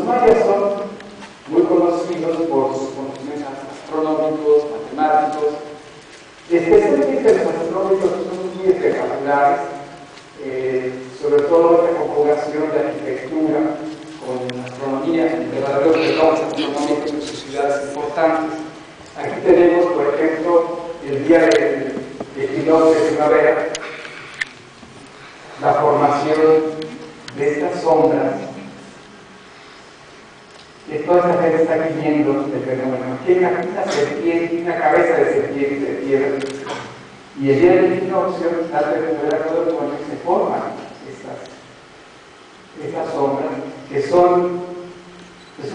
mayas son muy conocidos por sus conocimientos astronómicos, matemáticos, especialmente los astronómicos que son muy espectaculares, sobre todo la conjugación de arquitectura con astronomía, verdaderos relojes astronómicos en sus ciudades importantes. Aquí tenemos, por ejemplo, el día del equinoccio de primavera, la formación de estas sombras, que toda esta gente está aquí viendo el fenómeno. Tiene una serpiente, una cabeza de serpiente de piedra, y el día del equinoccio, tal vez de la se forman estas sombras, que son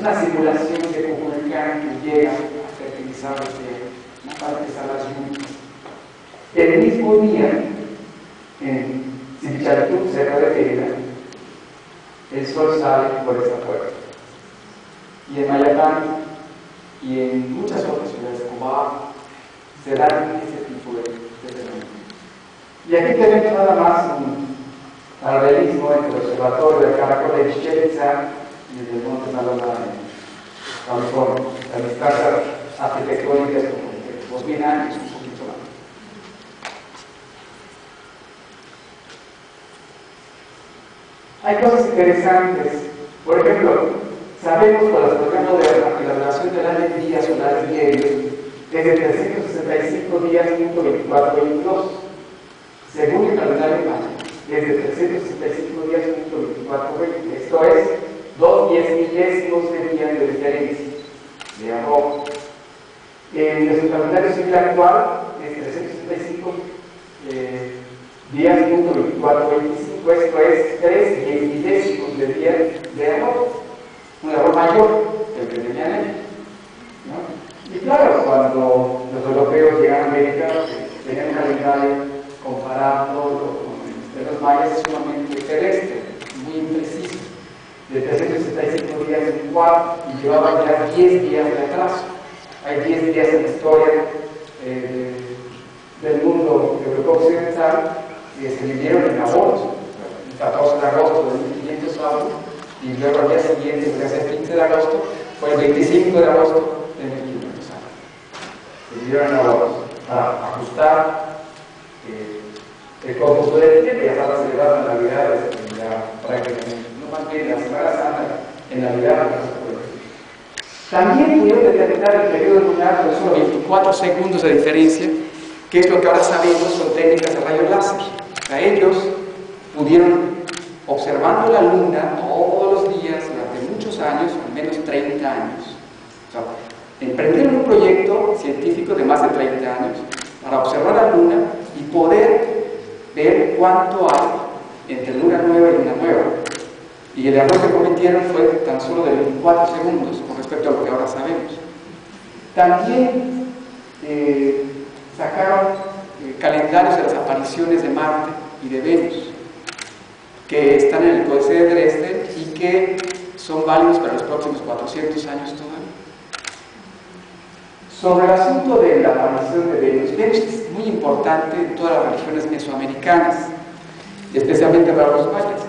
una simulación de Kukulcán que llega a fertilizar la tierra, para empezar las lluvias. El mismo día, en Sinchartú, cerca de Mérida, el sol sale por esta puerta. Y en Mayapán y en muchas otras ciudades de Cuba se dan ese tipo de fenómenos. Y aquí tenemos nada más un paralelismo entre el observatorio del Caracol de Chichén Itzá y el del Monte Malona en California. Las distancias arquitectónicas como 2000 años, un poquito más. Hay cosas interesantes. Por ejemplo, sabemos por la astronomía moderna que la duración del año en días solares diarios es de 365 días, 24:22. Según el calendario maya, es de 365 días, 24:20. Esto es 2 10/1000 de día de diferencia de arrojo. En nuestro calendario civil actual es 365 días, 24:25. Esto es 3 10/10 de día de arrojo. Un error mayor del que tenían ellos, ¿no? Y claro, cuando los europeos llegan a América, tenían un calendario comparado con los mayas sumamente terrestre, muy impreciso, de 365 días en 4, y llevaban ya 10 días de atraso. Hay 10 días en la historia del mundo europeo occidental que se vivieron en agosto, el 14 de agosto de 1500 años. Y luego al día siguiente, que es el 15 de agosto, fue el 25 de agosto de 1500 años. Se dieron para ajustar el cómputo del tiempo, ya para celebrar la Navidad, ya prácticamente, no más bien la Semana Santa, en Navidad, no se puede decir. También pudieron determinar el periodo lunar con solo 24 segundos de diferencia, que es lo que ahora sabemos son técnicas de rayos láser. A ellos pudieron, observando la luna todos los días durante muchos años, al menos 30 años. O sea, emprendieron un proyecto científico de más de 30 años para observar la luna y poder ver cuánto hay entre luna nueva y luna nueva. Y el error que cometieron fue tan solo de 24 segundos con respecto a lo que ahora sabemos. También sacaron calendarios de las apariciones de Marte y de Venus, que están en el Códice de Dresden y que son válidos para los próximos 400 años todavía. Sobre el asunto de la aparición de Venus, Venus es muy importante en todas las religiones mesoamericanas, especialmente para los mayas.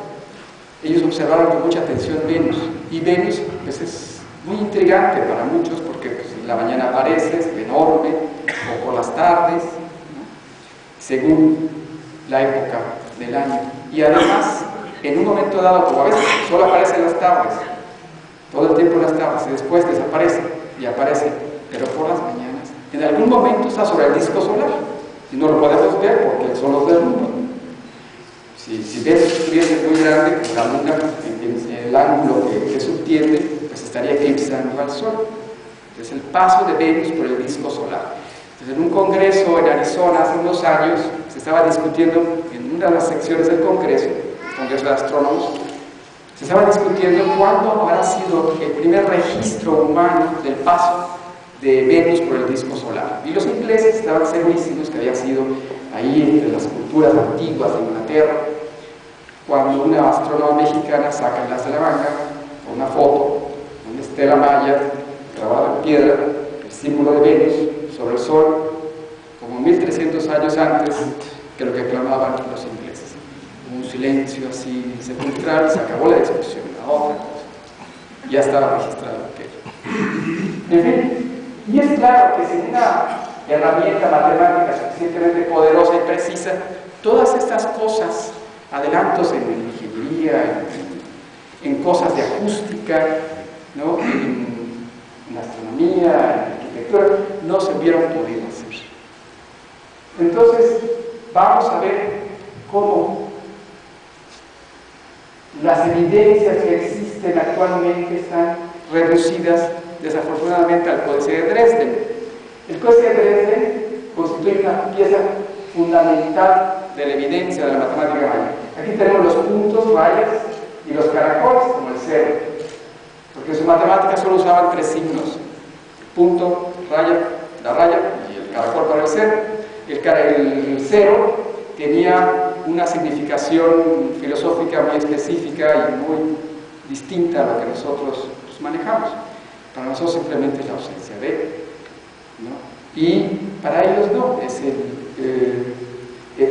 Ellos observaron con mucha atención Venus, y Venus pues, es muy intrigante para muchos porque pues, en la mañana aparece, es enorme, o por las tardes, ¿no? Según la época del año. Y además, en un momento dado, como a veces solo aparece en las tardes, todo el tiempo en las tardes, y después desaparece y aparece, pero por las mañanas, en algún momento está sobre el disco solar, y no lo podemos ver porque el sol nos deslumbra. Si Venus estuviese muy grande, pues la luna, en el ángulo que subtiende, pues estaría eclipsando al sol. Entonces, el paso de Venus por el disco solar. Entonces, en un congreso en Arizona hace unos años, se estaba discutiendo en una de las secciones del congreso, el Congreso de Astrónomos, se estaba discutiendo cuándo habrá sido el primer registro humano del paso de Venus por el disco solar. Y los ingleses estaban segurísimos que había sido ahí entre las culturas antiguas de Inglaterra, cuando una astrónoma mexicana saca el as de la manga una foto, una estela maya grabada en piedra, el símbolo de Venus sobre el sol, como 1300 años antes que lo que clamaban los ingleses. Hubo un silencio así sepulcral, se acabó la discusión, la otra cosa. ya estaba registrado aquello. En fin, y es claro que sin una herramienta matemática suficientemente poderosa y precisa, todas estas cosas, adelantos en ingeniería, en cosas de acústica, ¿no? en astronomía, en arquitectura, no se hubieran podido hacer. Entonces, vamos a ver cómo las evidencias que existen actualmente están reducidas, desafortunadamente, al Códice de Dresden. El Códice de Dresden constituye una pieza fundamental de la evidencia de la matemática maya. Aquí tenemos los puntos, rayas y los caracoles, como el cero, porque en su matemática solo usaban 3 signos: punto, raya, la raya y el caracol para el cero. El cero tenía una significación filosófica muy específica y muy distinta a la que nosotros manejamos. Para nosotros simplemente es la ausencia de, ¿no? Y para ellos no, es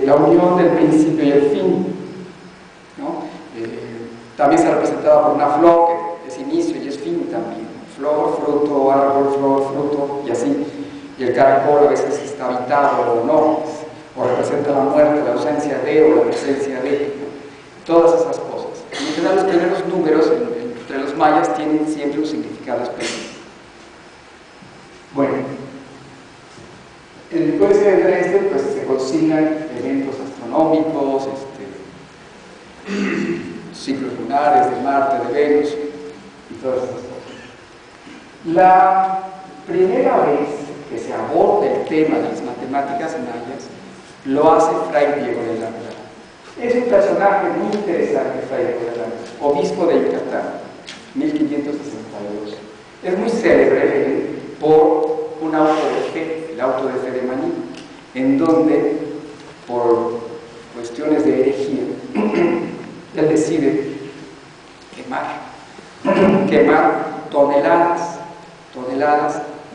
la unión del principio y el fin, ¿no? También se representaba por una flor, que es inicio y es fin también. Flor, fruto, árbol, flor, fruto, y así. Y el caracol a veces está habitado o no, o representa la muerte, la ausencia de o la presencia de, ¿no? Todas esas cosas. En general, los primeros números entre los mayas tienen siempre un significado específico. Bueno, en el Códice de Dresden pues, se consignan eventos astronómicos, ciclos lunares de Marte, de Venus y todas esas cosas. La primera vez que se aborda el tema de las matemáticas mayas lo hace Fray Diego de Landa. Es un personaje muy interesante, Fray Diego de Landa, obispo de Yucatán, 1562. Es muy célebre por un auto de fe, el auto de fe de Maní, en donde, por cuestiones de herejía, él decide quemar toneladas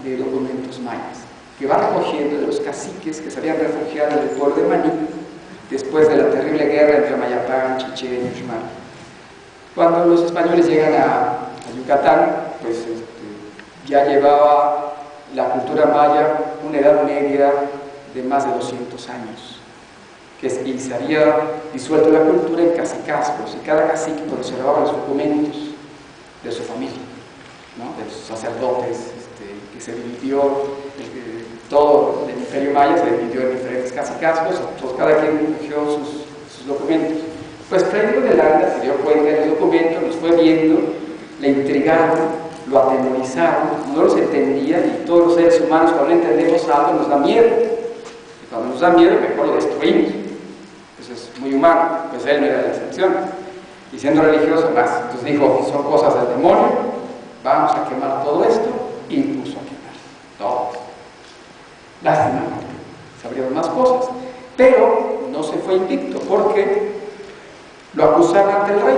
de documentos mayas, que va recogiendo de los caciques que se habían refugiado en el pueblo de Maní después de la terrible guerra entre Mayapán, Chichén y Uxmal. Cuando los españoles llegan a Yucatán, pues ya llevaba la cultura maya una edad media de más de 200 años, y se había disuelto la cultura en cacicazgos, y cada cacique conservaba los documentos de su familia, ¿no? De sus sacerdotes, que se dividió, todo el imperio maya se dividió en diferentes cacicazgos, entonces cada quien cogió sus documentos. Pues Fray Diego de Landa se dio cuenta de los documentos, los fue viendo, le intrigaron, lo atemorizaron, no los entendía, y todos los seres humanos cuando no entendemos algo nos da miedo, y cuando nos da miedo mejor lo destruimos. Eso es muy humano, pues él no era la excepción, y siendo religioso más. Entonces dijo, son cosas del demonio, vamos a quemar todo esto, y puso a quemar todo. Lástima, se abrieron más cosas, pero no se fue invicto, porque lo acusaron ante el rey.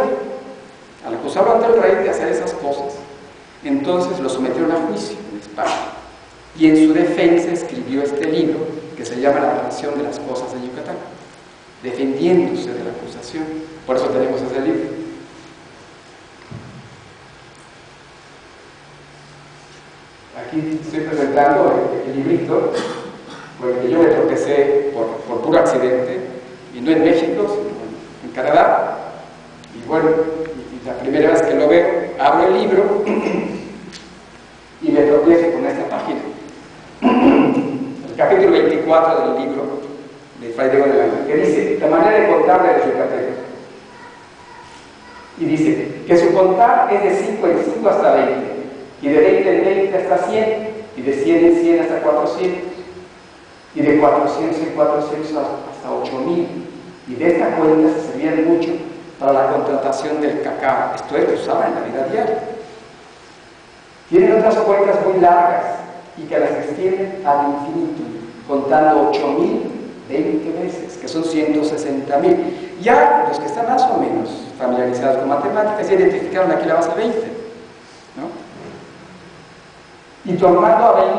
Al acusarlo ante el rey de hacer esas cosas, entonces lo sometieron a juicio en España, y en su defensa escribió este libro que se llama La Narración de las Cosas de Yucatán, defendiéndose de la acusación. Por eso tenemos ese libro. Aquí estoy presentando el librito con el que yo me tropecé por puro accidente, y no en México, sino en Canadá. Y bueno, la primera vez que lo veo, abro el libro y me tropiezo con esta página. El capítulo 24 del libro de Fray Diego de Landa, que dice, la manera de contar de los yucatecos. Y dice, que su contar es de 5 en 5 hasta 20, y de 20 en 20 hasta 100, y de 100 en 100 hasta 400, y de 400 en 400 hasta 8000. Y de esta cuenta se servían mucho para la contratación del cacao. Esto es lo que usaban en la vida diaria. Tienen otras cuentas muy largas y que las extienden ad infinitum, contando 8020 veces, que son 160.000. Ya los que están más o menos familiarizados con matemáticas ya identificaron aquí la base 20, ¿no? Y tomando a 20,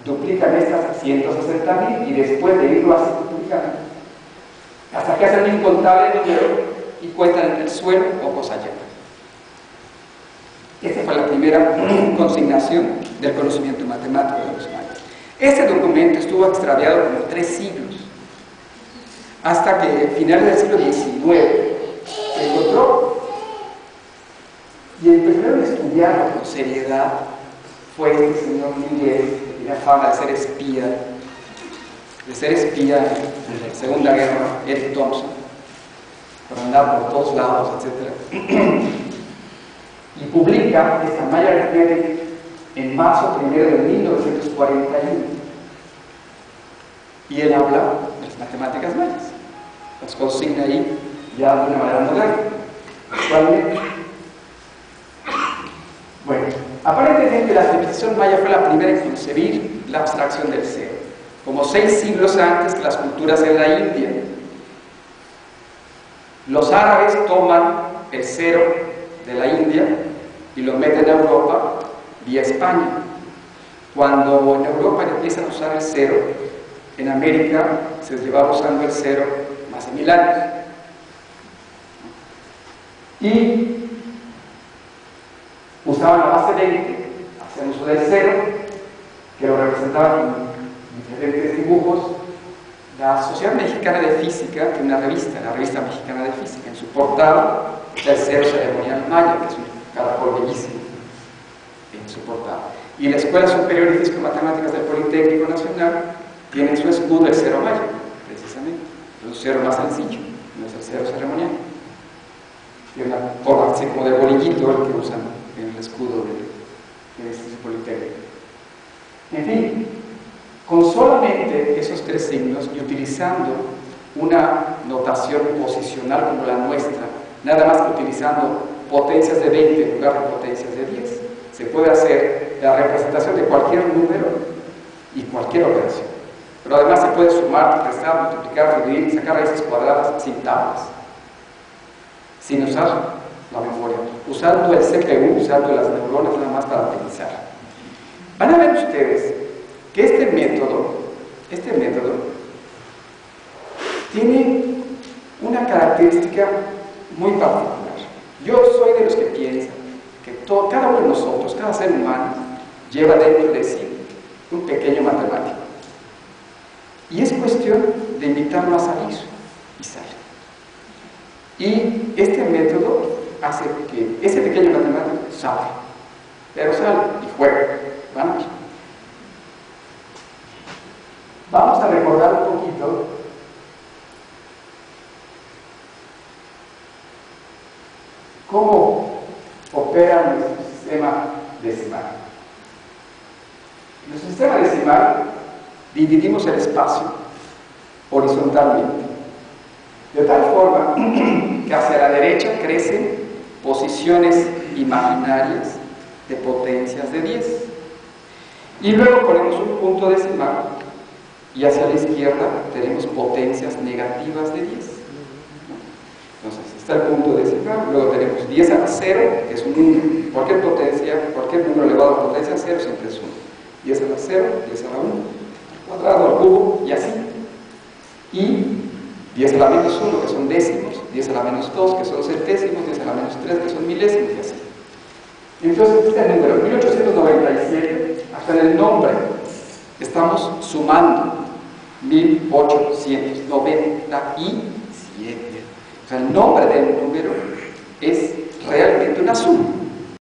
duplican estas a 160.000, y después de irlo así duplicando, hasta que hacen un incontable número y cuentan entre el suelo o cosas llenas. Esta fue la primera consignación del conocimiento matemático de los mayas. Este documento estuvo extraviado como 3 siglos, hasta que a finales del siglo XIX se encontró, y el primero en estudiarlo con seriedad fue este señor Miguel, que tenía fama de ser espía en la Segunda Guerra, Eric Thompson, por andar por todos lados, etc. Y publica esta Maya Arithmetic en marzo 1 de 1941. Y él habla de las matemáticas mayas, las consigna ahí ya de una manera moderna, actualmente. Bueno, aparentemente la civilización maya fue la primera en concebir la abstracción del cero, como 6 siglos antes que las culturas en la India. Los árabes toman el cero de la India y lo meten a Europa vía España. Cuando en Europa empiezan a usar el cero, en América se llevaba usando el cero más de 1000 años. Y usaban la base 20, hacían uso del cero, que lo representaban en diferentes dibujos. La Sociedad Mexicana de Física tiene una revista, la Revista Mexicana de Física, en su portada está el cero ceremonial maya, que es un caracol bellísimo en su portada. Y la Escuela Superior de Físico-Matemáticas del Politécnico Nacional tiene en su escudo el cero maya, precisamente. Es un cero más sencillo, no es el cero ceremonial. Tiene una forma así como de bolillito el que usan en el escudo del Politécnico. En fin, con solamente esos 3 signos y utilizando una notación posicional como la nuestra, nada más que utilizando potencias de 20 en lugar de potencias de 10, se puede hacer la representación de cualquier número y cualquier operación. Pero además se puede sumar, restar, multiplicar, dividir, sacar raíces cuadradas sin tablas, sin usar la memoria, usando el CPU, usando las neuronas nada más para pensar. Van a ver ustedes que este método tiene una característica muy particular. Yo soy de los que piensan que cada uno de nosotros, cada ser humano, lleva dentro de sí un pequeño matemático. Y es cuestión de invitarlo a salir, y sale. Y este método hace que ese pequeño matemático sale, pero sale y juega. Vamos a recordar un poquito cómo opera nuestro sistema decimal. En nuestro sistema decimal dividimos el espacio horizontalmente, de tal forma que hacia la derecha crecen posiciones imaginarias de potencias de 10. Y luego ponemos un punto decimal y hacia la izquierda tenemos potencias negativas de 10. Entonces está el punto decimal, luego tenemos 10 a la 0, que es un número. Cualquier número elevado a potencia 0 siempre es 1. 10 a la 0, 10 a la 1, al cuadrado, al cubo, y así. Y 10 a la menos 1, que son décimos, 10 a la menos 2, que son centésimos, 10 a la menos 3, que son milésimos, y así. Entonces, este es el número 1897, hasta en el nombre estamos sumando 1897. O sea, el nombre del número es realmente una suma.